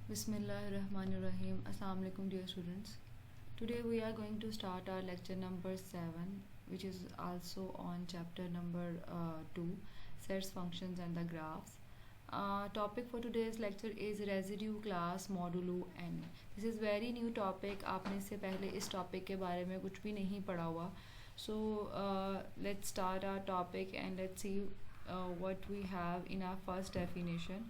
Bismillahirrahmanirrahim. Assalamu alaikum dear students. Today we are going to start our lecture number 7, which is also on chapter number 2, sets, functions and the graphs. Topic for today's lecture is residue class modulo n. This is very new topic. आपने इससे पहले इस topic के बारे में कुछ भी नहीं पढ़ा हुआ. So let's start our topic and let's see what we have in our first definition.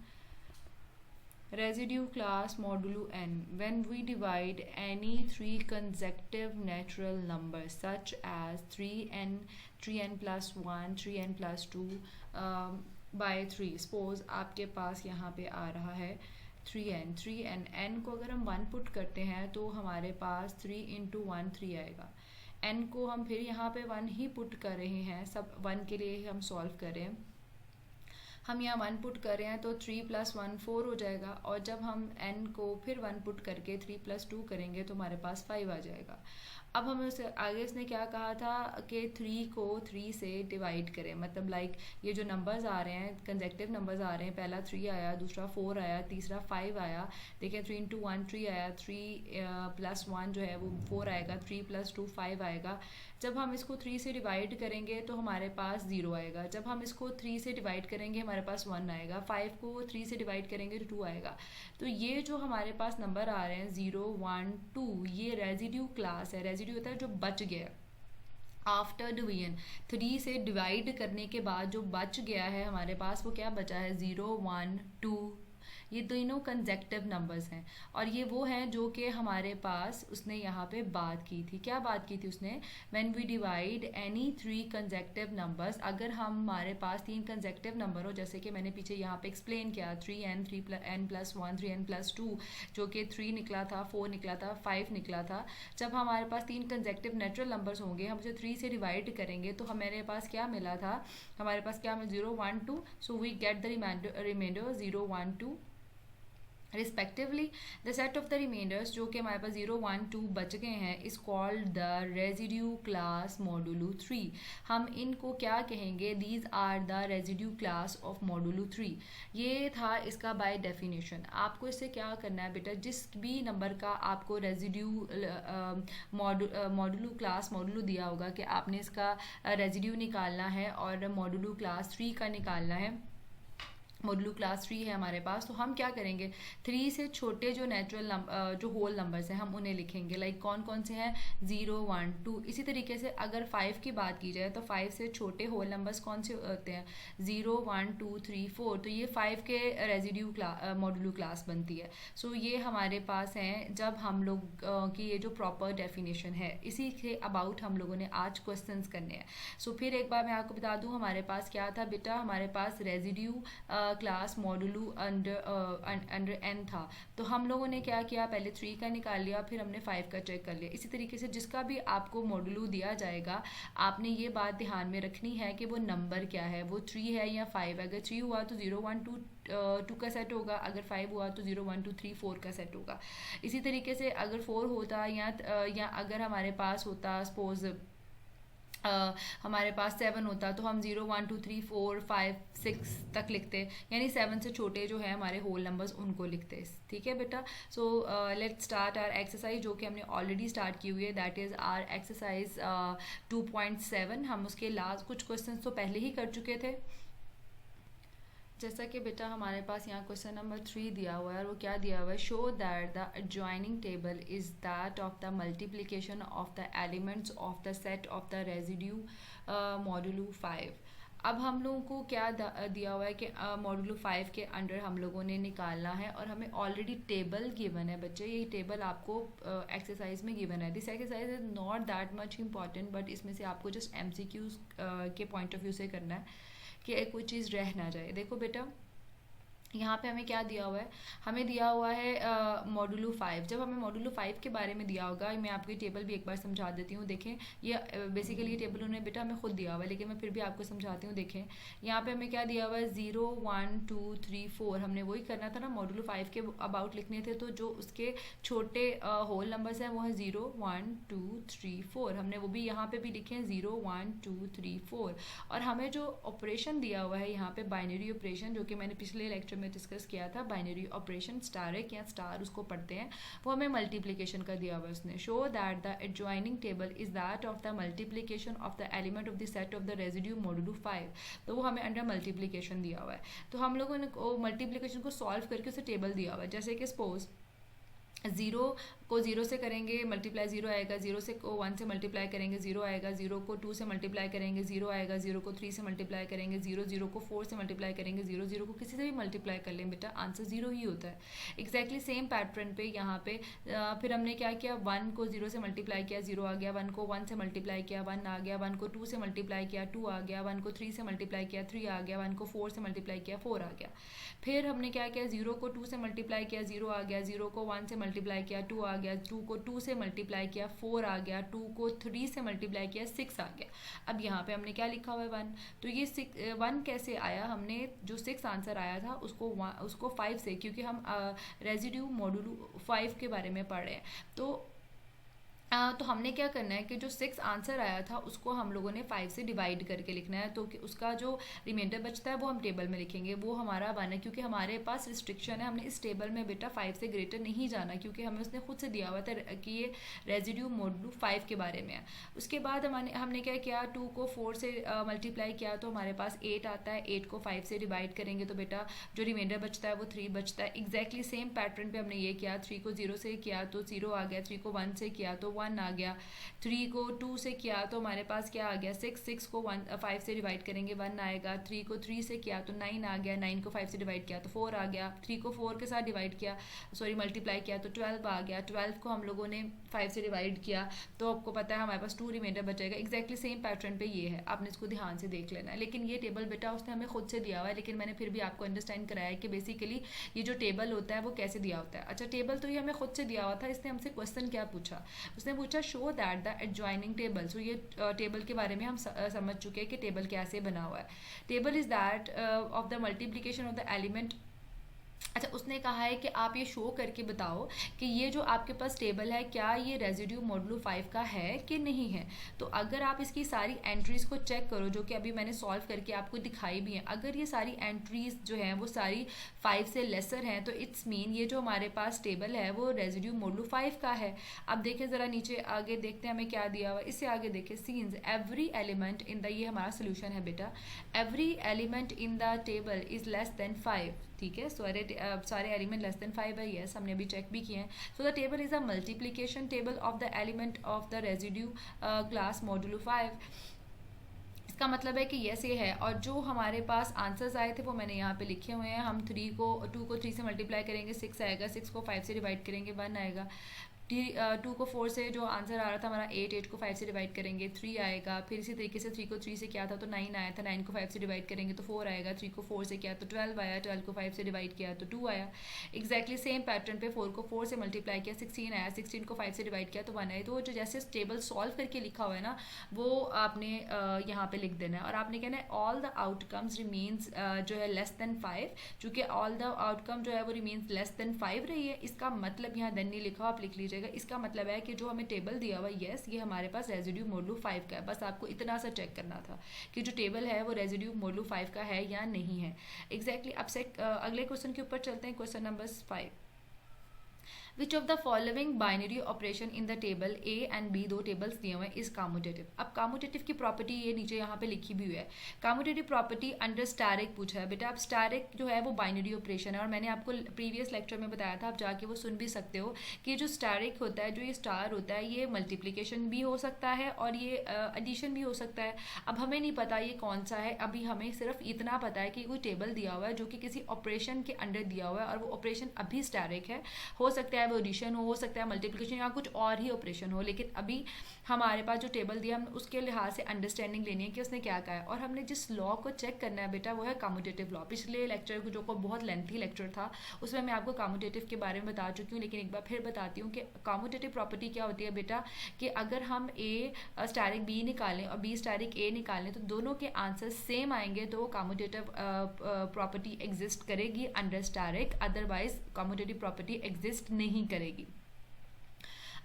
Residue class modulo n. When we divide any three consecutive natural numbers such as 3n, 3n plus 1, 3n plus 2 by 3. Suppose आपके पास यहाँ पे आ रहा है 3n n को अगर हम 1 put करते हैं तो हमारे पास 3 इंटू 1 3 आएगा. n को हम फिर यहाँ पे 1 ही पुट कर रहे हैं, सब 1 के लिए ही हम सॉल्व कर रहे हैं. हम यहाँ 1 पुट कर रहे हैं तो 3 प्लस 1 4 हो जाएगा, और जब हम n को फिर 1 पुट करके 3 प्लस 2 करेंगे तो हमारे पास 5 आ जाएगा. अब हमें उससे आगे इसने क्या कहा था कि 3 को 3 से डिवाइड करें, मतलब लाइक ये जो नंबर्स आ रहे हैं कंसेक्टिव नंबर्स आ रहे हैं, पहला 3 आया, दूसरा 4 आया, तीसरा 5 आया. देखिए 3 इंटू 1 3 आया, 3 प्लस 1 जो है वो 4 आएगा, 3 प्लस 2 5 आएगा. जब हम इसको 3 से डिवाइड करेंगे तो हमारे पास 0 आएगा. जब हम इसको 3 से डिवाइड करेंगे हमारे पास 1 आएगा. 5 को 3 से डिवाइड करेंगे तो 2 आएगा. तो ये जो हमारे पास नंबर आ रहे हैं 0 1 2, ये रेजिड्यू क्लास है. रेजिड्यू होता है जो बच गया आफ्टर डिवीजन. 3 से डिवाइड करने के बाद जो बच गया है हमारे पास वो क्या बचा है 0 1 2. ये दोनों कंसेक्टिव नंबर्स हैं, और ये वो हैं जो कि हमारे पास उसने यहाँ पे बात की थी. क्या बात की थी उसने? When we divide any 3 consecutive numbers, अगर हमारे पास 3 कंसेक्टिव नंबर हो, जैसे कि मैंने पीछे यहाँ पे एक्सप्लेन किया 3n 3n plus 1 3n plus 2 जो कि 3 निकला था, 4 निकला था, 5 निकला था. जब हमारे पास 3 कंसेक्टिव नेचुरल नंबर्स होंगे, हम उसे 3 से डिवाइड करेंगे तो हमारे पास क्या मिला था, हमारे पास क्या 0 1 2. So we get the remainder 0 1 2 respectively. The set of the remainders जो कि हमारे पास 0 1 2 बच गए हैं is called the residue class modulo 3. हम इनको क्या कहेंगे? These are the residue class of modulo 3. ये था इसका बाय डेफिनेशन. आपको इससे क्या करना है बेटा, जिस भी नंबर का आपको रेजिड्यू मॉडुलो क्लास मॉडुलो दिया होगा कि आपने इसका रेजिड्यू निकालना है और मॉडुलो क्लास 3 का निकालना है. मॉडुलो क्लास 3 है हमारे पास, तो हम क्या करेंगे 3 से छोटे जो नेचुरल जो होल नंबर्स हैं हम उन्हें लिखेंगे. लाइक कौन कौन से हैं 0 1 2. इसी तरीके से अगर 5 की बात की जाए तो 5 से छोटे होल नंबर्स कौन से होते हैं 0 1 2 3 4. तो ये 5 के रेजिड्यू मॉडुलो क्लास बनती है. सो ये हमारे पास हैं जब हम लोग की ये जो प्रॉपर डेफिनेशन है, इसी के अबाउट हम लोगों ने आज क्वेश्चंस करने हैं. सो फिर एक बार मैं आपको बता दूं हमारे पास क्या था बेटा, हमारे पास residue class modulo under n था. तो हम लोगों ने क्या किया, पहले 3 का निकाल लिया, फिर हमने 5 का चेक कर लिया. इसी तरीके से जिसका भी आपको मॉडुलो दिया जाएगा आपने ये बात ध्यान में रखनी है कि वो नंबर क्या है, वो 3 है या 5. अगर 3 हुआ तो 0 1 2 2 का सेट होगा, अगर 5 हुआ तो 0 1 2 3 4 का सेट होगा. इसी तरीके से अगर 4 होता या अगर हमारे पास होता सपोज हमारे पास 7 होता तो हम 0 1 2 3 4 5 6 तक लिखते, यानी 7 से छोटे जो है हमारे होल नंबर्स उनको लिखते. ठीक है बेटा. So let's start our exercise जो कि हमने ऑलरेडी स्टार्ट की हुई है, दैट इज़ आवर एक्सरसाइज 2.7. हम उसके लास्ट कुछ क्वेश्चन तो पहले ही कर चुके थे. जैसा कि बेटा हमारे पास यहाँ क्वेश्चन नंबर 3 दिया हुआ है, और वो क्या दिया हुआ है, show that the adjoining table is that of the multiplication of the elements of the set of the residue modulo 5. अब हम लोगों को क्या दिया हुआ है कि मॉडुलो 5 के अंडर हम लोगों ने निकालना है, और हमें ऑलरेडी टेबल गिवन है बच्चे. ये टेबल आपको एक्सरसाइज में गिवन है. This exercise is not that much important, but इसमें से आपको जस्ट MCQs के पॉइंट ऑफ व्यू से करना है कि कोई चीज़ रह ना जाए. देखो बेटा यहाँ पे हमें क्या दिया हुआ है, हमें दिया हुआ है मॉडुलो 5. जब हमें मॉडुलो 5 के बारे में दिया होगा, मैं आपको ये टेबल भी एक बार समझा देती हूँ. देखें ये बेसिकली ये टेबल उन्होंने बेटा हमें खुद दिया हुआ है, लेकिन मैं फिर भी आपको समझाती हूँ. देखें यहाँ पे हमें क्या दिया हुआ है 0 1 2 3 4. हमने वही करना था ना, मॉडुलो 5 के अबाउट लिखने थे, तो जो उसके छोटे होल नंबर्स हैं वो है 0 1 2 3 4. हमने वो भी यहाँ पे भी लिखे हैं 0 1 2 3 4. और हमें जो ऑपरेशन दिया हुआ है यहाँ पे बाइनरी ऑपरेशन, जो कि मैंने पिछले लेक्चर में में डिस्कस किया था, बाइनरी ऑपरेशन स्टारिक या स्टार उसको पढ़ते हैं, वो हमें मल्टीप्लिकेशन का दिया हुआ है उसने। Show that the adjoining table is that of the multiplication of the element of the set of the residue modulo 5, तो वो हमें अंडर मल्टीप्लिकेशन दिया हुआ है। तो हम लोगों ने मल्टीप्लिकेशन को सॉल्व करके उसे टेबल दिया हुआ है, जैसे कि सपोज 0 को 0 से करेंगे मल्टीप्लाई 0 आएगा, 0 से को 1 से मल्टीप्लाई करेंगे 0 आएगा, 0 को 2 से मल्टीप्लाई करेंगे 0 आएगा, 0 को 3 से मल्टीप्लाई करेंगे 0, 0 को 4 से मल्टीप्लाई करेंगे 0, 0 को किसी से भी मल्टीप्लाई कर लें बेटा आंसर 0 ही होता है। एग्जैक्टली सेम पैटर्न पे यहाँ पे फिर हमने क्या किया, 1 को 0 से मल्टीप्लाई किया 0 आ गया, 1 को 1 से मल्टीप्लाई किया 1 आ गया, 1 को 2 से मल्टीप्लाई किया 2 आ गया, 1 को 3 से मल्टीप्लाई किया 3 आ गया, 1 को 4 से मल्टीप्लाई किया 4 आ गया। फिर हमने क्या किया, 0 को 2 से मल्टीप्लाई किया 0 आ गया, 0 को 1 से मल्टीप्लाई किया 2 आ गया, 2 को 2 से मल्टीप्लाई किया 4 आ गया, 2 को 3 से मल्टीप्लाई किया 6 आ गया। अब यहाँ पे हमने क्या लिखा हुआ है 1, तो ये 1 कैसे आया, हमने जो 6 आंसर आया था उसको 5 से, क्योंकि हम रेजिड्यू मॉडुलो 5 के बारे में पढ़ रहे हैं। तो हमने क्या करना है कि जो 6 आंसर आया था उसको हम लोगों ने 5 से डिवाइड करके लिखना है, तो कि उसका जो रिमाइंडर बचता है वो हम टेबल में लिखेंगे, वो हमारा 1 है, क्योंकि हमारे पास रिस्ट्रिक्शन है, हमने इस टेबल में बेटा 5 से ग्रेटर नहीं जाना, क्योंकि हमें उसने खुद से दिया हुआ था कि ये रेजिड्यू मॉडुलो 5 के बारे में है। उसके बाद हमने क्या किया, 2 को 4 से मल्टीप्लाई किया तो हमारे पास 8 आता है, 8 को 5 से डिवाइड करेंगे तो बेटा जो रिमाइंडर बचता है वो 3 बचता है। एग्जैक्टली सेम पैटर्न पे हमने ये किया, 3 को 0 से किया तो 0 आ गया, 3 को 1 से किया तो 1 आ गया, 3 को 2 से किया तो हमारे पास क्या आ गया 6, 6 को 5 से डिवाइड करेंगे 1 आएगा, 3 को 3 से किया तो 9 आ गया, 9 को 5 से डिवाइड किया तो 4 आ गया, 3 को 4 के साथ डिवाइड किया मल्टीप्लाई किया तो 12 आ गया, 12 को हम लोगों ने 5 से डिवाइड किया तो आपको पता है हमारे पास 2 रिमाइंडर बचेगा। एग्जैक्टली सेम पैटर्न पे ये है, आपने इसको ध्यान से देख लेना है। लेकिन ये टेबल बेटा उसने हमें खुद से दिया हुआ है, लेकिन मैंने फिर भी आपको अंडरस्टैंड कराया है कि बेसिकली ये जो टेबल होता है वो कैसे दिया होता है। अच्छा, टेबल तो ये हमें खुद से दिया हुआ था, इसने हमसे क्वेश्चन क्या पूछा, उसने पूछा show that the adjoining table. So ये टेबल के बारे में हम समझ चुके हैं कि टेबल कैसे बना हुआ है। Table is that of the multiplication of the element. अच्छा, उसने कहा है कि आप ये शो करके बताओ कि ये जो आपके पास टेबल है क्या ये रेजिड्यू मॉडुलो 5 का है कि नहीं है। तो अगर आप इसकी सारी एंट्रीज को चेक करो जो कि अभी मैंने सॉल्व करके आपको दिखाई भी है, अगर ये सारी एंट्रीज जो हैं वो सारी 5 से लेसर हैं तो इट्स मीन ये जो हमारे पास टेबल है वो रेजिड्यू मॉडुलो 5 का है। अब देखें ज़रा नीचे आगे देखते हैं हमें क्या दिया हुआ है, इससे आगे देखें scenes every element in the, ये हमारा सोल्यूशन है बेटा, every element in the table is less than 5। ठीक है, सारे एलिमेंट लेस देन 5 है, यस हमने अभी चेक भी किए हैं। So the table is a multiplication table of the element of the residue class modulo 5। इसका मतलब है कि यस ये है, और जो हमारे पास आंसर्स आए थे वो मैंने यहाँ पे लिखे हुए हैं। हम 2 को 3 से मल्टीप्लाई करेंगे 6 आएगा, 6 को 5 से डिवाइड करेंगे 1 आएगा, 2 को 4 से जो आंसर आ रहा था हमारा 8 को 5 से डिवाइड करेंगे 3 आएगा। फिर इसी तरीके से 3 को 3 से किया था तो 9 आया था, 9 को 5 से डिवाइड करेंगे तो 4 आएगा, 3 को 4 से किया तो 12 आया, 12 को 5 से डिवाइड किया तो 2 आया। एग्जैक्टली सेम पैटर्न पे 4 को 4 से मल्टीप्लाई किया 16 आया, 16 को 5 से डिवाइड किया तो 1 आया। तो जो जैसे टेबल सॉल्व करके लिखा हुआ है ना वो आपने यहाँ पे लिख देना है, और आपने कहना है ऑल द आउटकम्स रिमीन्स जो है लेस देन 5, चूँकि ऑल द आउटकम जो है वो रिमीन्स लेस देन 5 रही है। इसका मतलब यहाँ देन नहीं लिखा, आप लिख लीजिएगा, इसका मतलब है कि जो हमें टेबल दिया हुआ यस ये हमारे पास रेजिड्यू मॉडुलो 5 का है। बस आपको इतना सा चेक करना था कि जो टेबल है वो रेजिड्यू मॉडुलो 5 का है या नहीं है। एग्जैक्टली अब से अगले क्वेश्चन के ऊपर चलते हैं, question number 5। Which of the following binary operation in the table A and B, दो टेबल्स दिए हुए हैं, इज कम्यूटेटिव। अब कम्यूटेटिव की प्रॉपर्टी ये नीचे यहाँ पे लिखी भी हुई है। कम्यूटेटिव प्रॉपर्टी अंडर स्टैरिक पूछा है बेटा। अब स्टैरिक जो है वो बाइनरी ऑपरेशन है, और मैंने आपको प्रीवियस लेक्चर में बताया था, आप जाके वो सुन भी सकते हो कि जो स्टैरिक होता है, जो ये स्टार होता है, ये मल्टीप्लीकेशन भी हो सकता है और ये एडिशन भी हो सकता है। अब हमें नहीं पता ये कौन सा है, अभी हमें सिर्फ इतना पता है कि कोई टेबल दिया हुआ है जो कि किसी ऑपरेशन के अंडर दिया हुआ है, और वो ऑपरेशन अभी स्टैरिक है। हो सकता है वो एडिशन हो सकता है मल्टीप्लिकेशन, या कुछ और ही ऑपरेशन हो, लेकिन अभी हमारे पास जो टेबल दिया हम उसके लिहाज से अंडरस्टैंडिंग लेनी है कि उसने क्या कहा है। और हमने जिस लॉ को चेक करना है बेटा वो है कम्यूटेटिव लॉ। पिछले लेक्चर को जो बहुत लेंथी लेक्चर था उसमें मैं आपको कम्यूटेटिव के बारे में बता चुकी हूँ, लेकिन एक बार फिर बताती हूँ कि कम्यूटेटिव प्रॉपर्टी क्या होती है बेटा, कि अगर हम ए स्टैरिक बी निकालें और बी स्टैरिक ए निकालें तो दोनों के आंसर सेम आएंगे, तो कम्यूटेटिव प्रॉपर्टी एग्जिस्ट करेगी under asterisk, otherwise commutative property exist नहीं करेगी।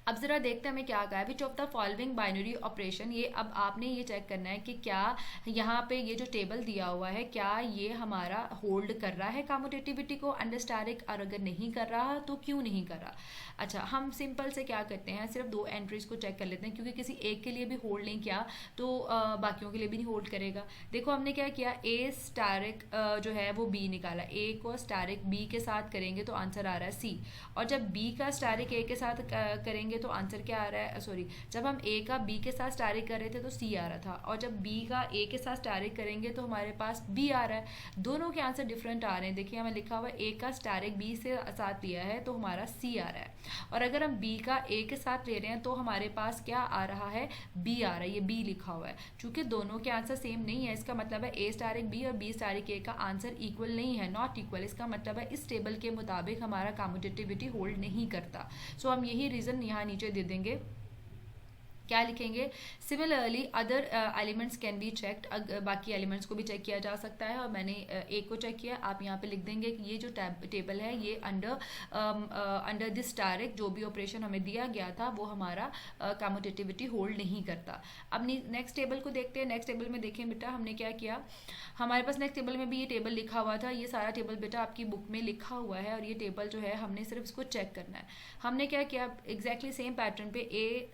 अब जरा देखते हैं हमें क्या कहा है, विच of the following binary operation, ये अब आपने ये चेक करना है कि क्या यहाँ पे ये जो टेबल दिया हुआ है क्या ये हमारा होल्ड कर रहा है कम्यूटेटिविटी को अंडर स्टैटिक, और अगर नहीं कर रहा तो क्यों नहीं कर रहा। अच्छा, हम सिंपल से क्या करते हैं, सिर्फ दो एंट्रीज को चेक कर लेते हैं, क्योंकि किसी एक के लिए भी होल्ड नहीं किया तो बाकियों के लिए भी नहीं होल्ड करेगा। देखो हमने क्या किया, ए स्टैरिक जो है वो बी निकाला, ए को स्टैरिक बी के साथ करेंगे तो आंसर आ रहा है सी, और जब बी का स्टैरिक ए के साथ करेंगे तो आंसर क्या आ रहा है, सॉरी, जब हम ए का बी के साथ स्टैरिक कर रहे थे तो सी आ रहा था, और जब बी का ए के साथ स्टैरिक करेंगे तो हमारे पास बी आ रहा है। दोनों के आंसर डिफरेंट आ रहे हैं। देखिए हमें लिखा हुआ है ए का स्टैरिक बी से साथ लिया है तो हमारा सी आ रहा है, और अगर हम बी का ए के साथ ले रहे हैं तो हमारे पास क्या आ रहा है, बी आ रहा है, ये बी लिखा हुआ है। चूंकि दोनों के आंसर सेम नहीं है, इसका मतलब है ए स्टैरिक बी और बी स्टैरिक ए का आंसर इक्वल नहीं है, नॉट इक्वल। इसका मतलब है इस टेबल के मुताबिक हमारा कम्यूटेटिविटी होल्ड नहीं करता। सो हम यही रीजन यहाँ नीचे दे देंगे। क्या लिखेंगे, similarly other elements can be checked, बाकी एलिमेंट्स को भी चेक किया जा सकता है, और मैंने एक को चेक किया। आप यहाँ पे लिख देंगे कि ये जो टेबल है ये अंडर दिस स्टैरिक जो भी ऑपरेशन हमें दिया गया था वो हमारा कम्यूटेटिविटी होल्ड नहीं करता। अब नेक्स्ट टेबल को देखते हैं। नेक्स्ट टेबल में देखें बेटा हमने क्या किया, हमारे पास नेक्स्ट टेबल में भी ये टेबल लिखा हुआ था, ये सारा टेबल बेटा आपकी बुक में लिखा हुआ है, और ये टेबल जो है हमने सिर्फ इसको चेक करना है। हमने क्या किया, एग्जैक्टली सेम पैटर्न पे ए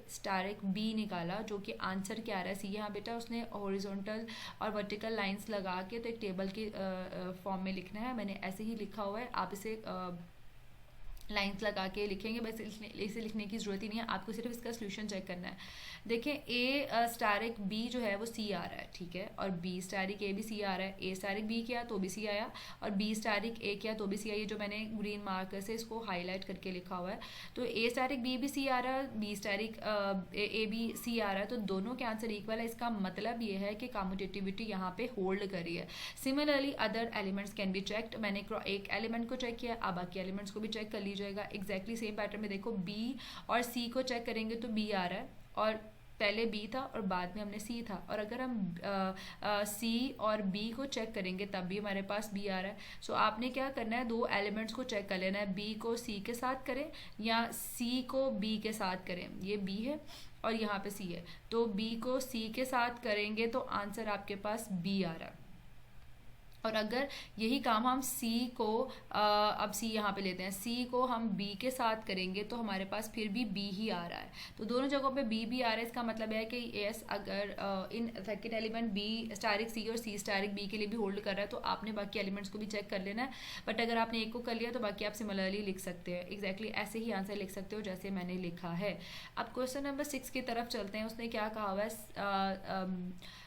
स्टैरिक बी निकाला, जो कि आंसर क्या आ रहा है सी। यहाँ बेटा उसने हॉरिजॉन्टल और वर्टिकल लाइंस लगा के तो एक टेबल के फॉर्म में लिखना है, मैंने ऐसे ही लिखा हुआ है, आप इसे लाइंस लगा के लिखेंगे, बस इसे लिखने की जरूरत ही नहीं है, आपको सिर्फ इसका सोल्यूशन चेक करना है। देखें ए स्टैरिक बी जो है वो सी आ रहा है, ठीक है, और बी स्टैरिक ए भी सी आ रहा है, ए स्टैरिक बी किया तो भी सी आया, और बी स्टैरिक ए किया तो भी सी आया, ये जो मैंने ग्रीन मार्कर से इसको हाईलाइट करके लिखा हुआ है। तो ए स्टैरिक बी भी सी आ रहा है, बी स्टैरिक ए भी सी आ रहा है, तो दोनों के आंसर इक्वल है। इसका मतलब ये है कि कम्यूटेटिविटी यहाँ पे होल्ड करी है। Similarly other elements can be checked, मैंने एक एलिमेंट को चेक किया, अब बाकी एलिमेंट्स को भी चेक कर लीजिएगा। एग्जैक्टली सेम पैटर्न में देखो, बी और सी को चेक करेंगे तो बी आ रहा है, और पहले बी था और बाद में हमने सी था, और अगर हम सी और बी को चेक करेंगे तब भी हमारे पास बी आ रहा है। सो आपने क्या करना है, दो एलिमेंट्स को चेक कर लेना है, बी को सी के साथ करें या सी को बी के साथ करें। ये बी है और यहाँ पे सी है, तो बी को सी के साथ करेंगे तो आंसर आपके पास बी आ रहा है। और अगर यही काम हम सी को अब सी यहाँ पे लेते हैं, सी को हम बी के साथ करेंगे तो हमारे पास फिर भी बी ही आ रहा है, तो दोनों जगहों पे बी आ रहा है। इसका मतलब है कि यस, अगर in second element b asterisk c और सी स्टैरिक बी के लिए भी होल्ड कर रहा है तो आपने बाकी एलिमेंट्स को भी चेक कर लेना है। बट अगर आपने एक को कर लिया तो बाकी आप सिमिलरली लिख सकते हैं, एग्जैक्टली ऐसे ही आंसर लिख सकते हो जैसे मैंने लिखा है। अब क्वेश्चन नंबर 6 की तरफ चलते हैं। उसने क्या कहा हुआ है,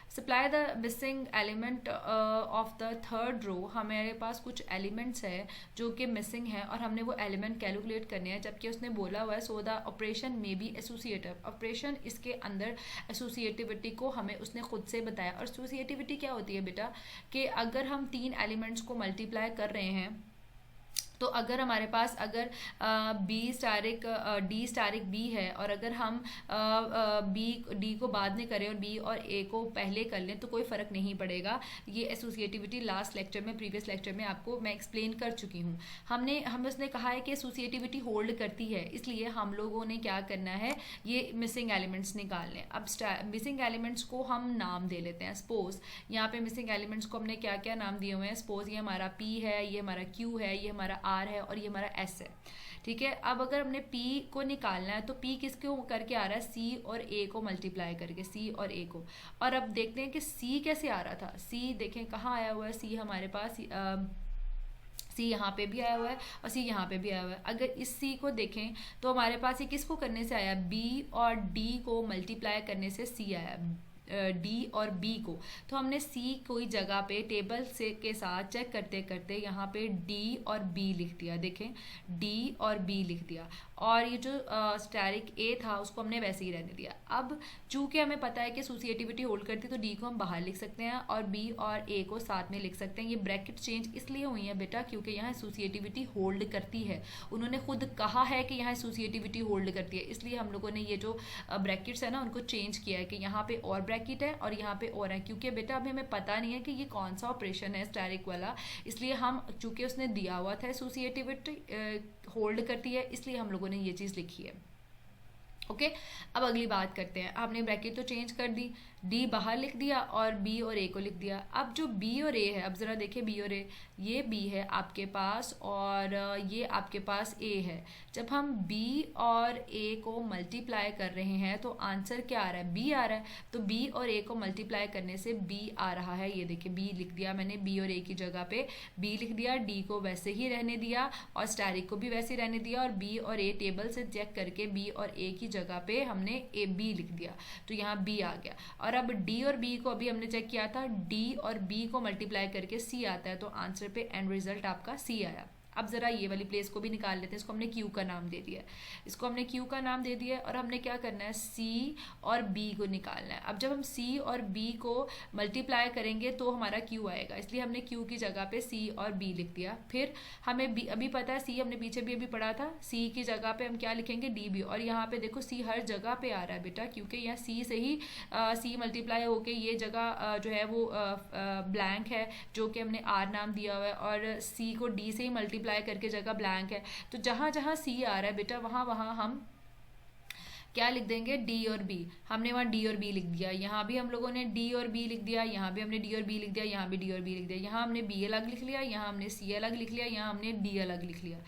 supply the missing element of the third row. हमारे पास कुछ एलिमेंट्स है जो कि मिसिंग है और हमने वो एलिमेंट कैलकुलेट करने हैं, जबकि उसने बोला हुआ है सो द ऑपरेशन में बी एसोसिएटिव। ऑपरेशन इसके अंदर एसोसिएटिविटी को हमें उसने खुद से बताया। और एसोसिएटिविटी क्या होती है बेटा, कि अगर हम तीन एलिमेंट्स को मल्टीप्लाई कर रहे हैं तो अगर हमारे पास अगर b asterisk d asterisk b है और अगर हम बी डी को बाद में करें और बी और ए को पहले कर लें तो कोई फ़र्क नहीं पड़ेगा। ये एसोसिएटिविटी लास्ट लेक्चर में, प्रीवियस लेक्चर में आपको मैं एक्सप्लेन कर चुकी हूँ। हमें उसने कहा है कि एसोसिएटिविटी होल्ड करती है, इसलिए हम लोगों ने क्या करना है, ये मिसिंग एलिमेंट्स निकालने। अब मिसिंग एलिमेंट्स को हम नाम दे लेते हैं। सपोज यहाँ पे मिसिंग एलिमेंट्स को हमने क्या क्या नाम दिए हुए हैं। सपोज ये हमारा पी है, ये हमारा क्यू है, ये हमारा आर है और ये हमारा एस है, ठीक है। अब अगर हमने P को निकालना है तो P किसको करके आ रहा है, C और A को मल्टीप्लाई करके, C और A को। और अब देखते हैं कि C कैसे आ रहा था। C देखें कहाँ आया हुआ है, C हमारे पास C यहाँ पे भी आया हुआ है और C यहाँ पे भी आया हुआ है। अगर इस C को देखें तो हमारे पास ये किसको करने से आया, B और D को मल्टीप्लाई करने से C आया, डी और बी को। तो हमने सी कोई जगह पे टेबल से के साथ चेक करते करते यहाँ पे डी और बी लिख दिया। देखें डी और बी लिख दिया, और ये जो स्टैरिक ए था उसको हमने वैसे ही रहने दिया। अब चूंकि हमें पता है कि एसोसिएटिविटी होल्ड करती है तो डी को हम बाहर लिख सकते हैं और बी और ए को साथ में लिख सकते हैं। ये ब्रैकेट चेंज इसलिए हुई है बेटा क्योंकि यहाँ एसोसिएटिविटी होल्ड करती है। उन्होंने खुद कहा है कि यहाँ एसोसिएटिविटी होल्ड करती है, इसलिए हम लोगों ने ये जो ब्रैकेट्स है ना उनको चेंज किया है कि यहाँ पे और ब्रैकेट है और यहाँ पे और है, क्योंकि बेटा अभी हमें पता नहीं है कि ये कौन सा ऑपरेशन है स्टैटिक वाला, इसलिए हम चूंकि उसने दिया हुआ था एसोसिएटिविटी होल्ड करती है, इसलिए हम लोगों ने ये चीज़ लिखी है। ओके अब अगली बात करते हैं। आपने ब्रैकेट तो चेंज कर दी, डी बाहर लिख दिया और बी और ए को लिख दिया। अब जो बी और ए है, अब ज़रा देखिए बी और ए, ये बी है आपके पास और ये आपके पास ए है। जब हम बी और ए को मल्टीप्लाई कर रहे हैं तो आंसर क्या आ रहा है, बी आ रहा है। तो बी और ए को मल्टीप्लाई करने से बी आ रहा है, ये देखिए बी लिख दिया मैंने, बी और ए की जगह पे बी लिख दिया, डी को वैसे ही रहने दिया और स्टैटिक को भी वैसे ही रहने दिया, और बी और ए टेबल से चेक करके बी और ए की जगह पे हमने ए बी लिख दिया, तो यहाँ बी आ गया। और अब डी और बी को अभी हमने चेक किया था, डी और बी को मल्टीप्लाई करके सी आता है, तो आंसर पे एंड रिजल्ट आपका सी आया। अब जरा ये वाली प्लेस को भी निकाल लेते हैं, इसको हमने क्यू का नाम दे दिया है, इसको हमने क्यू का नाम दे दिया है, और हमने क्या करना है, सी और बी को निकालना है। अब जब हम सी और बी को मल्टीप्लाई करेंगे तो हमारा क्यू आएगा, इसलिए हमने क्यू की जगह पे सी और बी लिख दिया। फिर हमें बी अभी पता है, सी हमने पीछे भी अभी पढ़ा था, सी की जगह पे हम क्या लिखेंगे, डी बी। और यहाँ पे देखो सी हर जगह पे आ रहा है बेटा, क्योंकि यहाँ सी से ही सी मल्टीप्लाई होके ये जगह जो है वो ब्लैंक है, जो कि हमने आर नाम दिया हुआ है, और सी को डी से ही मल्टीप्लाई करके जगह ब्लैंक है। तो जहां जहां सी आ रहा है बेटा वहां वहां हम क्या लिख देंगे, डी और बी। हमने वहाँ डी और बी लिख दिया, यहाँ भी हम लोगों ने डी और बी लिख दिया, यहाँ भी हमने डी और बी लिख दिया, यहाँ भी डी और बी लिख दिया, यहाँ हमने बी अलग लिख लिया, यहाँ हमने सी अलग लिख लिया, यहाँ हमने डी अलग लिख लिया।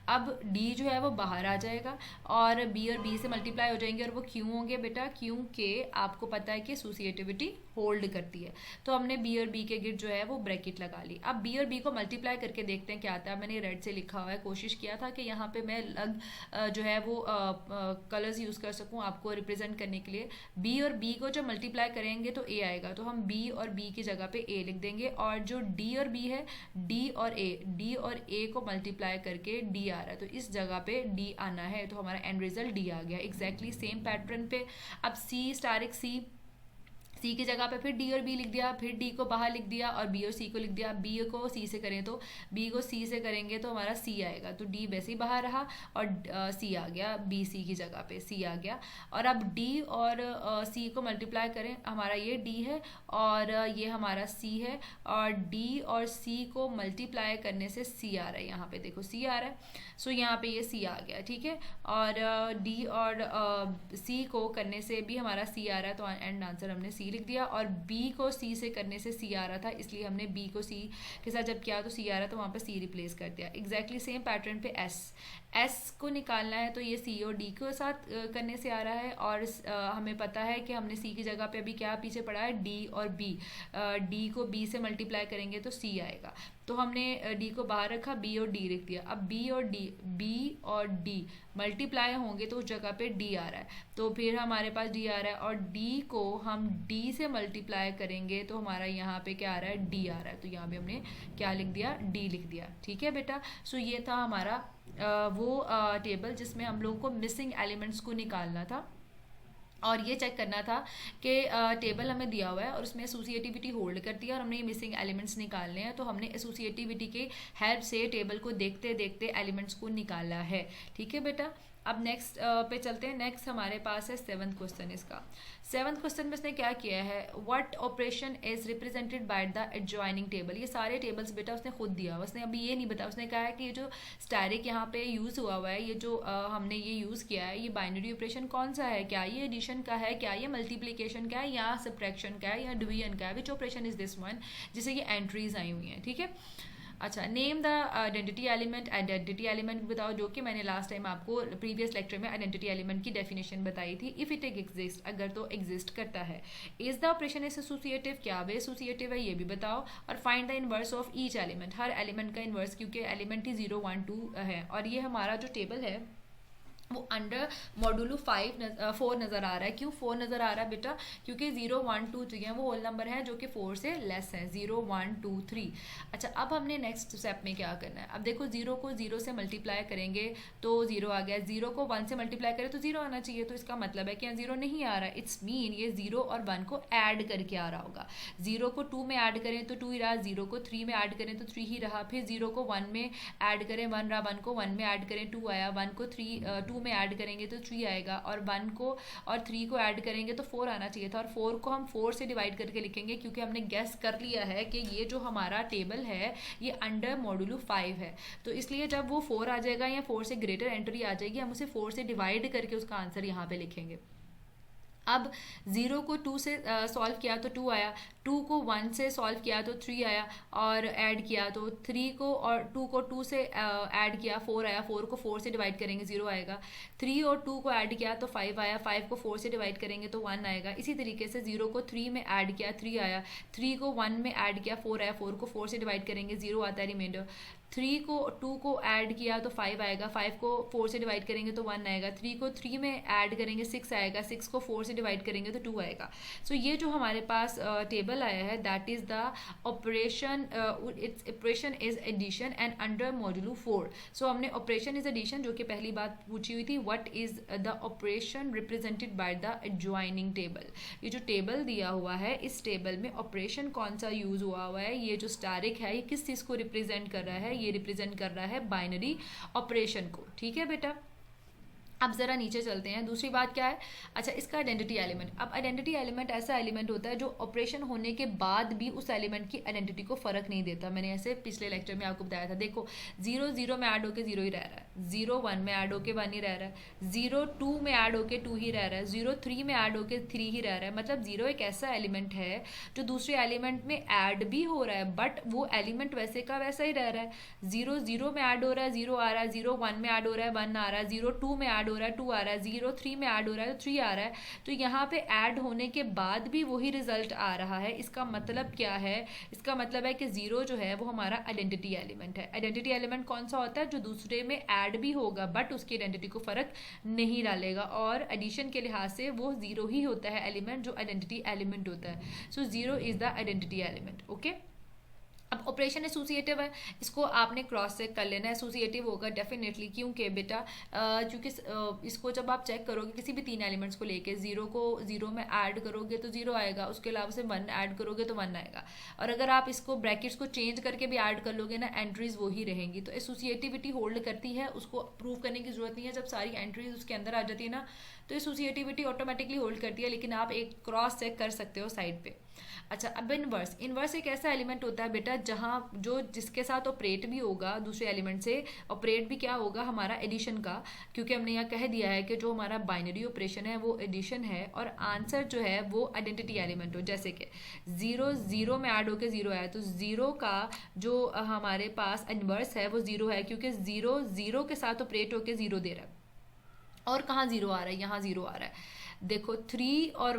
अब डी जो है वो बाहर आ जाएगा और बी और बी से मल्टीप्लाई हो जाएंगे, और वो क्यों होंगे बेटा, क्योंकि आपको पता है कि एसोसिएटिविटी होल्ड करती है। तो हमने बी और बी के गिर्द जो है वो ब्रैकेट लगा ली। अब बी और बी को मल्टीप्लाई करके देखते हैं क्या आता है। मैंने रेड से लिखा हुआ है, कोशिश किया था कि यहाँ पे मैं अलग जो है वो कलर्स यूज़ कर सकूँ आपको रिप्रेजेंट करने के लिए। बी और बी को जब मल्टीप्लाई करेंगे तो ए आएगा, तो हम बी और बी की जगह पे ए लिख देंगे, और जो डी और बी है, डी और ए को मल्टीप्लाई करके डी आ रहा है, तो इस जगह पे डी आना है, तो हमारा एंड रिजल्ट डी आ गया। एग्जैक्टली सेम पैटर्न पे अब सी स्टारिक सी की जगह पे फिर डी और बी लिख दिया, फिर डी को बाहर लिख दिया और बी और सी को लिख दिया। बी को सी से करें तो बी को सी से करेंगे तो हमारा सी आएगा, तो डी वैसे ही बाहर रहा और सी आ गया, बी सी की जगह पे सी आ गया। और अब डी और सी को मल्टीप्लाई करें, हमारा ये डी है और ये हमारा सी है, और डी और सी को मल्टीप्लाई करने से सी आ रहा है, यहाँ पे देखो सी आ रहा है, सो यहाँ पे ये सी आ गया, ठीक है। और डी और सी को करने से भी हमारा सी आ रहा है, तो एंड आंसर हमने सी लिख दिया। और बी को सी से करने से सी आ रहा था, इसलिए हमने बी को सी के साथ जब किया तो सी आ रहा, तो वहाँ पे सी रिप्लेस कर दिया। एग्जैक्टली सेम पैटर्न पे एस को निकालना है, तो ये सी और डी के साथ करने से आ रहा है, और हमें पता है कि हमने सी की जगह पे अभी क्या पीछे पड़ा है, डी और बी। डी को बी से मल्टीप्लाई करेंगे तो सी आएगा, तो हमने डी को बाहर रखा, बी और डी लिख दिया। अब बी और डी मल्टीप्लाई होंगे तो उस जगह पे डी आ रहा है, तो फिर हमारे पास डी आ रहा है, और डी को हम डी से मल्टीप्लाई करेंगे तो हमारा यहाँ पे क्या आ रहा है, डी आ रहा है, तो यहाँ पे हमने क्या लिख दिया, डी लिख दिया, ठीक है बेटा। सो ये था हमारा वो टेबल जिसमें हम लोगों को मिसिंग एलिमेंट्स को निकालना था और ये चेक करना था कि टेबल हमें दिया हुआ है और उसमें एसोसिएटिविटी होल्ड करती है और हमने ये मिसिंग एलिमेंट्स निकालने हैं, तो हमने एसोसिएटिविटी के हेल्प से टेबल को देखते देखते एलिमेंट्स को निकाला है, ठीक है बेटा। अब नेक्स्ट पे चलते हैं। नेक्स्ट हमारे पास है 7th क्वेश्चन। इसका 7th क्वेश्चन में इसने क्या किया है, what operation is represented by the adjoining table. ये सारे टेबल्स बेटा उसने खुद दिया हुआ, उसने अभी ये नहीं बताया, उसने कहा है कि ये जो स्टैरिक यहाँ पे यूज़ हुआ हुआ है, ये जो हमने ये यूज़ किया है, ये बाइनरी ऑपरेशन कौन सा है, क्या ये एडिशन का है, क्या ये मल्टीप्लीकेशन का है, या सब्ट्रैक्शन का है, या डिवीजन का है, which operation is this one, जिसे ये एंट्रीज आई हुई हैं, ठीक है। अच्छा, नेम द आइडेंटिटी एलिमेंट बताओ, जो कि मैंने लास्ट टाइम आपको प्रीवियस लेक्चर में आइडेंटिटी एलिमेंट की डेफिनेशन बताई थी। इफ इट एग्जिस्ट, अगर तो एग्जिस्ट करता है। Is the operation is associative, क्या वे एसोसिएटिव है ये भी बताओ। और find the inverse of each element, her element का इनवर्स, क्योंकि एलिमेंट ही 0 1 2 है। और ये हमारा जो टेबल है वो अंडर मॉड्यूलो 4 नज़र आ रहा है। क्यों 4 नज़र आ रहा है बेटा, क्योंकि 0 1 2 3 है वो होल नंबर है जो कि 4 से लेस है, 0 1 2 3। अच्छा, अब हमने नेक्स्ट स्टेप में क्या करना है, अब देखो 0 को 0 से मल्टीप्लाई करेंगे तो 0 आ गया, 0 को 1 से मल्टीप्लाई करें तो 0 आना चाहिए, तो इसका मतलब है कि यहाँ 0 नहीं आ रहा है। इट्स मीन ये 0 और 1 को ऐड करके आ रहा होगा। 0 को 2 में ऐड करें तो 2 ही रहा, 0 को 3 में ऐड करें तो 3 ही रहा, फिर 0 को 1 में ऐड करें 1 रहा, 1 को 1 में ऐड करें 2 आया, 1 को 2 में ऐड करेंगे तो 3 आएगा, और 1 को और 3 को ऐड करेंगे तो 4 आना चाहिए था, और 4 को हम 4 से डिवाइड करके लिखेंगे क्योंकि हमने गेस कर लिया है कि ये जो हमारा टेबल है ये अंडर मॉड्यूलो 5 है। तो इसलिए जब वो 4 आ जाएगा या 4 से ग्रेटर एंट्री आ जाएगी, हम उसे 4 से डिवाइड करके उसका आंसर यहाँ पे लिखेंगे। अब 0 को 2 से सॉल्व किया तो 2 आया, 2 को 1 से सॉल्व किया तो 3 आया, और ऐड किया तो 3 को और 2 को 2 से ऐड किया 4 आया, 4 को 4 से डिवाइड करेंगे 0 आएगा, 3 और 2 को ऐड किया तो 5 आया, 5 को 4 से डिवाइड करेंगे तो 1 आएगा। इसी तरीके से 0 को 3 में ऐड किया 3 आया, 3 को 1 में ऐड किया 4 आया, 4 को 4 से डिवाइड करेंगे 0 आता है रिमाइंडर, 3 को 2 को ऐड किया तो 5 आएगा, 5 को 4 से डिवाइड करेंगे तो 1 आएगा, 3 को 3 में ऐड करेंगे 6 आएगा, 6 को 4 से डिवाइड करेंगे तो 2 आएगा। सो ये जो हमारे पास टेबल आया है that is the operation, its operation is addition and under modulo 4। सो हमने ऑपरेशन इज एडिशन जो कि पहली बात पूछी हुई थी, what is the operation represented by the adjoining table. ये जो टेबल दिया हुआ है इस टेबल में ऑपरेशन कौन सा यूज हुआ है, ये जो स्टारिक है ये किस चीज को रिप्रेजेंट कर रहा है, ये रिप्रेजेंट कर रहा है बाइनरी ऑपरेशन को। ठीक है बेटा, अब जरा नीचे चलते हैं। दूसरी बात क्या है, अच्छा इसका आइडेंटिटी एलिमेंट। अब आइडेंटिटी एलिमेंट ऐसा एलिमेंट होता है जो ऑपरेशन होने के बाद भी उस एलिमेंट की आइडेंटिटी को फर्क नहीं देता। मैंने ऐसे पिछले लेक्चर में आपको बताया था, देखो 0 0 में ऐड होके 0 ही रह रहा है, 0 1 में ऐड होके 1 ही रह रहा है, 0 2 में ऐड होके 2 ही रह रहा है, 0 3 में ऐड होके 3 ही रह रहा है। मतलब 0 एक ऐसा एलिमेंट है जो दूसरे एलिमेंट में ऐड भी हो रहा है बट वो एलिमेंट वैसे का वैसा ही रह रहा है। 0 0 में ऐड हो रहा है 0 आ रहा है, 0 1 में ऐड हो रहा है 1 आ रहा है, 0 2 में ऐड हो रहा है 2 आ रहा है, 0 3 में ऐड हो रहा है तो 3 आ रहा है। तो यहाँ पे ऐड होने के बाद भी वही रिजल्ट आ रहा है। इसका मतलब क्या है, इसका मतलब है कि 0 जो है वो हमारा आइडेंटिटी एलिमेंट है। आइडेंटिटी एलिमेंट कौन सा होता है, जो दूसरे में ऐड भी होगा बट उसकी आइडेंटिटी को फर्क नहीं डालेगा, और एडिशन के लिहाज से वो 0 ही होता है एलिमेंट जो आइडेंटिटी एलिमेंट होता है। सो 0 is the identity element. Okay, अब ऑपरेशन एसोसिएटिव है, इसको आपने क्रॉस चेक कर लेना है। एसोसिएटिव होगा डेफिनेटली, क्योंकि बेटा क्योंकि इसको जब आप चेक करोगे किसी भी 3 एलिमेंट्स को लेके, 0 को 0 में ऐड करोगे तो 0 आएगा, उसके अलावा से 1 ऐड करोगे तो 1 आएगा, और अगर आप इसको ब्रैकेट्स को चेंज करके भी ऐड कर लोगे ना, एंट्रीज वो ही रहेंगी। तो एसोसिएटिविटी होल्ड करती है, उसको प्रूव करने की जरूरत नहीं है। जब सारी एंट्रीज उसके अंदर आ जाती है ना तो एसोसिएटिविटी ऑटोमेटिकली होल्ड करती है, लेकिन आप एक क्रॉस चेक कर सकते हो साइड पे। अच्छा, अब इनवर्स। इनवर्स एक ऐसा एलिमेंट होता है बेटा जहाँ जो जिसके साथ ऑपरेट भी होगा, दूसरे एलिमेंट से ऑपरेट भी क्या होगा हमारा एडिशन का, क्योंकि हमने यहाँ कह दिया है कि जो हमारा बाइनरी ऑपरेशन है वो एडिशन है और आंसर जो है वो आइडेंटिटी एलिमेंट हो। जैसे कि 0 0 में ऐड होके 0 आया तो 0 का जो हमारे पास इनवर्स है वो 0 है, क्योंकि 0 0 के साथ ऑपरेट होके 0 दे रहा है। और कहाँ 0 आ रहा है, यहाँ 0 आ रहा है। देखो 3 और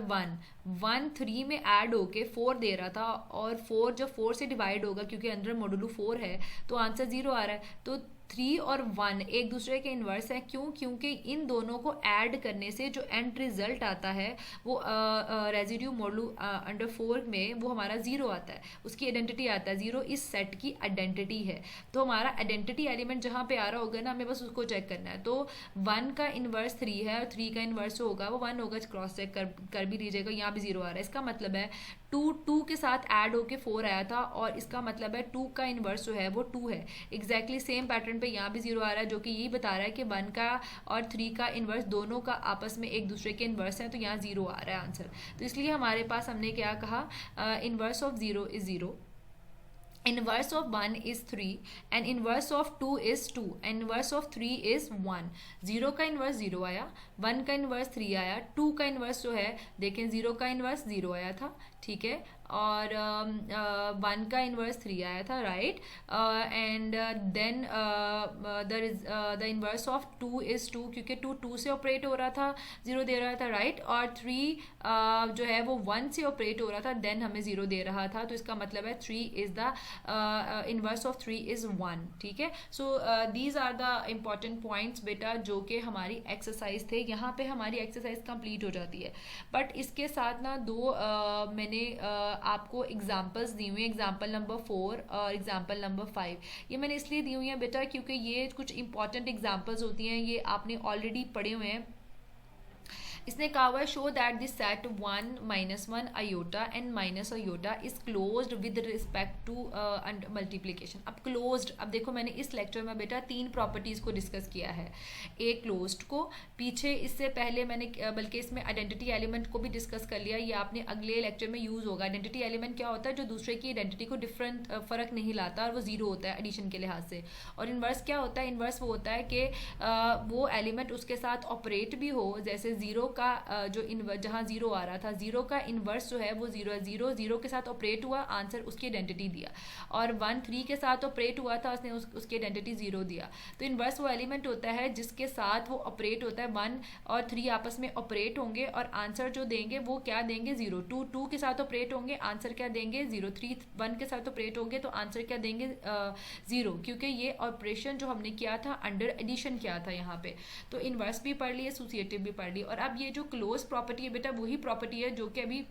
1 3 में ऐड होके 4 दे रहा था, और 4 जब 4 से डिवाइड होगा क्योंकि अंडर मॉड्यूलो 4 है तो आंसर 0 आ रहा है। तो 3 और 1 एक दूसरे के इन्वर्स है। क्यों? क्योंकि इन दोनों को ऐड करने से जो एंड रिजल्ट आता है वो रेजिड्यू मॉड्यूलो अंडर 4 में वो हमारा 0 आता है, उसकी आइडेंटिटी आता है। 0 इस सेट की आइडेंटिटी है। तो हमारा आइडेंटिटी एलिमेंट जहाँ पे आ रहा होगा ना, हमें बस उसको चेक करना है। तो 1 का इन्वर्स 3 है और 3 का इन्वर्स होगा वो 1 होगा, क्रॉस चेक कर भी लीजिएगा। यहाँ भी 0 आ रहा है, इसका मतलब है 2 के साथ ऐड होके 4 आया था, और इसका मतलब है 2 का इन्वर्स जो है वो 2 है। एग्जैक्टली सेम पैटर्न पे यहाँ भी 0 आ रहा है, जो कि यही बता रहा है कि 1 का और 3 का इन्वर्स दोनों का आपस में एक दूसरे के इन्वर्स हैं, तो यहाँ 0 आ रहा है आंसर। तो इसलिए हमारे पास हमने क्या कहा, inverse of 0 is 0, inverse of 1 is 3 and inverse of 2 is 2, inverse of 3 is 1। 0 का इन्वर्स 0 आया, 1 का इन्वर्स 3 आया, 2 का इन्वर्स जो है देखें 0 का इन्वर्स 0 आया था, ठीक है, और 1 का इन्वर्स 3 आया था, right. And then the inverse of 2 is 2, क्योंकि 2 से ऑपरेट हो रहा था, 0 दे रहा था, राइट। और 3 जो है वो 1 से ऑपरेट हो रहा था, देन हमें 0 दे रहा था। तो इसका मतलब है 3 is the inverse of 3 is 1, ठीक है। So these are the important points बेटा, जो कि हमारी एक्सरसाइज थे। यहाँ पे हमारी एक्सरसाइज कंप्लीट हो जाती है, बट इसके साथ ना दो मैंने आपको एग्जाम्पल्स दी हुई हैं, एग्जाम्पल नंबर 4 और एग्जाम्पल नंबर 5। ये मैंने इसलिए दी हुई हैं बेटा क्योंकि ये कुछ इंपॉर्टेंट एग्जाम्पल्स होती हैं, ये आपने ऑलरेडी पढ़े हुए हैं। इसने कहा हुआ है show that this set 1 -1 iota and minus iota is closed with respect to multiplication. अब क्लोज्ड, अब देखो मैंने इस लेक्चर में बेटा 3 प्रॉपर्टीज को डिस्कस किया है, एक क्लोज्ड को, पीछे इससे पहले मैंने बल्कि इसमें आइडेंटिटी एलिमेंट को भी डिस्कस कर लिया, ये आपने अगले लेक्चर में यूज होगा। आइडेंटिटी एलिमेंट क्या होता है, जो दूसरे की आइडेंटिटी को डिफरेंट फर्क नहीं लाता और वो जीरो होता है एडिशन के लिहाज से। और इनवर्स क्या होता है, इनवर्स वो होता है कि वो एलिमेंट उसके साथ ऑपरेट भी हो, जैसे जीरो का जो जहाँ जीरो आ रहा था, जीरो का इनवर्स जो है वो जीरो है, जीरो जीरो के साथ ऑपरेट हुआ, आंसर उसकी आइडेंटिटी दिया, और 1 3 के साथ ऑपरेट हुआ था, उसने उसकी आइडेंटिटी जीरो दिया। तो इनवर्स वो एलिमेंट होता है जिसके साथ वो ऑपरेट होता है, 1 और 3 आपस में ऑपरेट होंगे और आंसर जो देंगे वो क्या देंगे, 0। 2 2 के साथ ऑपरेट होंगे, आंसर क्या देंगे, 0। 3 1 के साथ ऑपरेट होंगे तो आंसर क्या देंगे, 0, क्योंकि ये ऑपरेशन जो हमने किया था अंडर एडिशन किया था यहाँ पे। तो इनवर्स भी पढ़ ली, एसोसिएटिव भी पढ़ ली। और अब ये जो क्लोज प्रॉपर्टी है बेटा, वही प्रॉपर्टी है जो कि अभी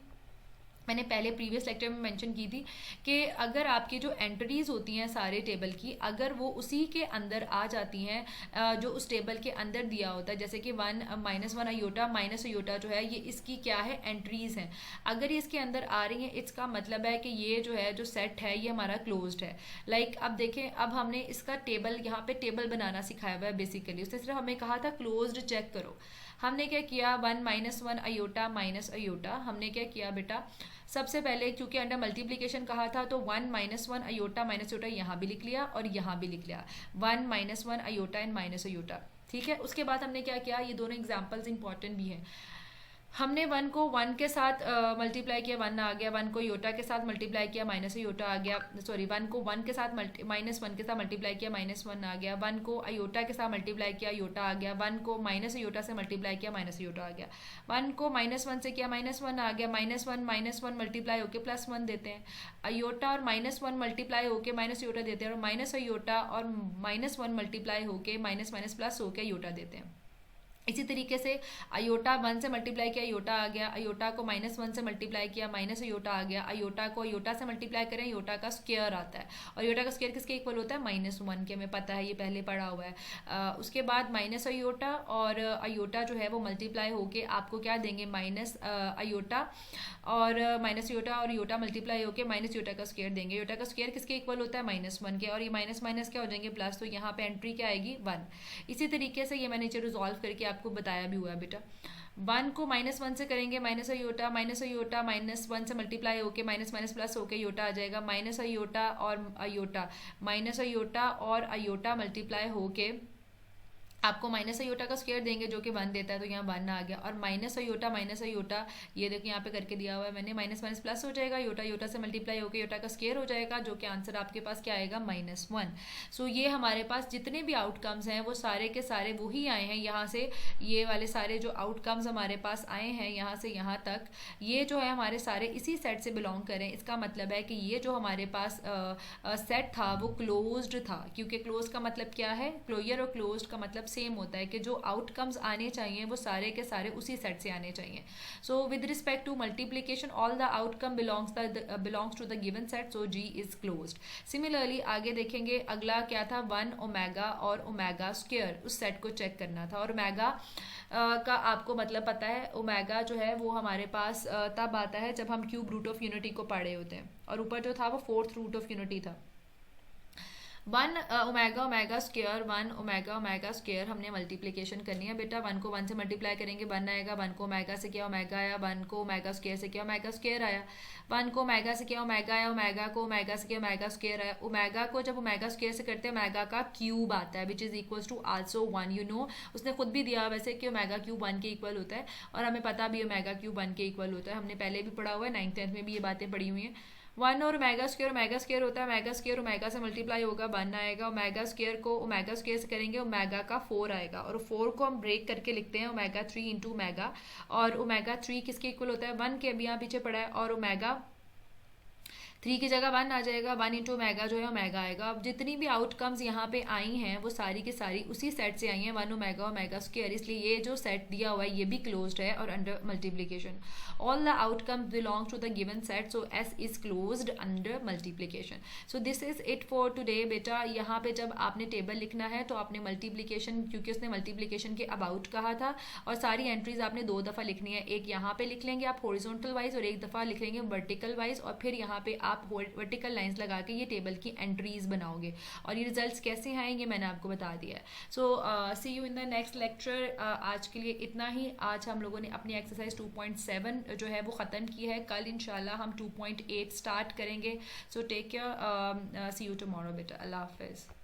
मैंने पहले प्रीवियस लेक्चर में मेंशन की थी कि अगर आपकी जो एंट्रीज होती हैं सारे टेबल की, अगर वो उसी के अंदर आ जाती हैं जो उस टेबल के अंदर दिया होता है, जैसे कि 1 -1 आयोटा माइनस आयोटा जो है, ये इसकी क्या है, एंट्रीज हैं। अगर ये इसके अंदर आ रही हैं, इसका मतलब है कि ये जो है जो सेट है ये हमारा क्लोज्ड है। लाइक अब देखें, अब हमने इसका टेबल, यहाँ पे टेबल बनाना सिखाया हुआ है बेसिकली, उसने सिर्फ हमें कहा था क्लोज्ड चेक करो। हमने क्या किया, 1 -1 आयोटा माइनस आयोटा, हमने क्या किया बेटा, सबसे पहले क्योंकि अंडर मल्टीप्लिकेशन कहा था तो 1 -1 आयोटा माइनस आयोटा यहाँ भी लिख लिया और यहाँ भी लिख लिया, 1 -1 आयोटा एंड माइनस आयोटा, ठीक है। उसके बाद हमने क्या किया, ये दोनों एग्जाम्पल्स इंपॉर्टेंट भी हैं, हमने 1 को 1 के साथ मल्टीप्लाई किया, 1 आ गया, 1 को योटा के साथ मल्टीप्लाई किया, माइनस योटा आ गया, सॉरी 1 को 1 के साथ -1 के साथ मल्टीप्लाई किया, -1 आ गया, 1 को अयोटा के साथ मल्टीप्लाई किया, योटा आ गया, 1 को माइनस योटा से मल्टीप्लाई किया, माइनस योटा आ गया, 1 को -1 से किया, -1 आ गया, -1 मल्टीप्लाई होके +1 देते हैं, अयोटा और -1 मल्टीप्लाई होके माइनस योटा देते हैं, और माइनस अयोटा और -1 मल्टीप्लाई होके माइनस माइनस प्लस होके योटा देते हैं। इसी तरीके से अयोटा 1 से मल्टीप्लाई किया, अयोटा आ गया, अयोटा को -1 से मल्टीप्लाई किया, माइनस अयोटा आ गया, अयोटा को अयोटा से मल्टीप्लाई करें, अयोटा का स्क्वायर आता है, और अयोटा का स्क्वायर किसके इक्वल होता है, -1 के, हमें पता है, ये पहले पढ़ा हुआ है। उसके बाद माइनस अयोटा और अयोटा जो है वो मल्टीप्लाई होके आपको क्या देंगे, माइनस अयोटा और माइनस योटा और योटा मल्टीप्लाई होके माइनस योटा का स्क्वायर देंगे, योटा का स्क्वायर किसके इक्वल होता है, -1 के, और ये माइनस माइनस क्या हो जाएंगे, प्लस, तो यहाँ पे एंट्री क्या आएगी, 1। इसी तरीके से ये मैंने नीचे रिजॉल्व करके आपको बताया भी हुआ है बेटा। 1 को -1 से करेंगे, माइनस अयोटा -1 से मल्टीप्लाई होके माइनस माइनस प्लस होके योटा आ जाएगा, माइनस अयोटा और अयोटा, माइनस अयोटा और अयोटा मल्टीप्लाई होके आपको माइनस अयोटा का स्क्वायर देंगे जो कि 1 देता है, तो यहाँ 1 आ गया, और माइनस अयोटा, ये देखो यहाँ पे करके दिया हुआ है मैंने, माइनस माइनस प्लस हो जाएगा, योटा योटा से मल्टीप्लाई होकर योटा का स्क्वायर हो जाएगा, जो कि आंसर आपके पास क्या आएगा, -1। सो ये हमारे पास जितने भी आउटकम्स हैं वो सारे के सारे वही आए हैं, यहाँ से ये वाले सारे जो आउटकम्स हमारे पास आए हैं यहाँ से यहाँ तक, ये जो है हमारे सारे इसी सेट से बिलोंग करें। इसका मतलब है कि ये जो हमारे पास सेट था वो क्लोज्ड था, क्योंकि क्लोज का मतलब क्या है, क्लोजर और क्लोज्ड का मतलब सेम होता है कि जो आउटकम्स आने चाहिए वो सारे के सारे उसी सेट से आने चाहिए। So with respect to multiplication all the outcome belongs to the given set, so G is closed. Similarly आगे देखेंगे, अगला क्या था, 1 ओमेगा और ओमेगा स्क्वायर, उस सेट को चेक करना था। और ओमेगा का आपको मतलब पता है, ओमेगा जो है वो हमारे पास तब आता है जब हम क्यूब रूट ऑफ यूनिटी को पढ़े होते हैं, और ऊपर जो था वो 4th रूट ऑफ यूनिटी था। 1 omega omega square, 1 omega omega square हमने मल्टीप्लिकेशन करनी है बेटा। 1 को 1 से मल्टीप्लाई करेंगे 1 आएगा, 1 को ओमेगा से किया ओमेगा आया, 1 को ओमेगा स्क्वायर से किया ओमेगा स्क्वायर आया, 1 को ओमेगा से किया ओमेगा आया, ओमेगा को ओमेगा से किया ओमेगा स्क्वायर आया। ओमेगा को जब ओमेगा स्क्वायर से करते हैं ओमेगा का क्यूब आता है, which is equals to also 1। You know उसने खुद भी दिया वैसे कि ओमेगा क्यूब 1 के इक्वल होता है, और हमें पता भी ओमेगा क्यूब 1 के इक्वल होता है, हमने पहले भी पढ़ा हुआ है, 9th 10th में भी ये बातें पढ़ी हुई हैं। 1 और ओमेगा स्क्वायर होता है, ओमेगा स्क्वायर ओमेगा से मल्टीप्लाई होगा 1 आएगा, ओमेगा स्क्वायर को ओमेगा स्क्वायर से करेंगे ओमेगा का 4 आएगा, और 4 को हम ब्रेक करके लिखते हैं ओमेगा 3 इंटू ओमेगा, और ओमेगा 3 किसके इक्वल होता है, 1 के, अभी यहाँ पीछे पड़ा है, और ओमेगा 3 की जगह 1 आ जाएगा, 1 इंटू ओमेगा जो है ओमेगा आएगा। अब जितनी भी आउटकम्स यहाँ पे आई हैं वो सारी की सारी उसी सेट से आई हैं, 1 ओमेगा ओमेगा स्क्वायर, इसलिए ये जो सेट दिया हुआ है ये भी क्लोज्ड है और under multiplication. All the outcomes belong to the given set, so S is closed under multiplication. So this is it for today बेटा। यहाँ पे जब आपने टेबल लिखना है तो आपने मल्टीप्लीकेशन, क्योंकि उसने मल्टीप्लीकेशन के अबाउट कहा था, और सारी एंट्रीज आपने 2 दफ़ा लिखनी है। एक यहाँ पे लिख लेंगे आप हॉरिजॉन्टल वाइज और एक दफ़ा लिख लेंगे वर्टिकल वाइज, और फिर यहाँ पे आप वर्टिकल लाइंस लगा के ये टेबल की एंट्रीज बनाओगे। और ये रिजल्ट्स कैसे आएंगे मैंने आपको बता दिया है। So see you in the next lecture. आज के लिए इतना ही। आज हम लोगों ने अपनी एक्सरसाइज 2.7 जो है वो ख़त्म की है। कल इंशाल्लाह हम 2.8 स्टार्ट करेंगे। So take care, see you tomorrow बेटा। अल्लाह हाफिज़।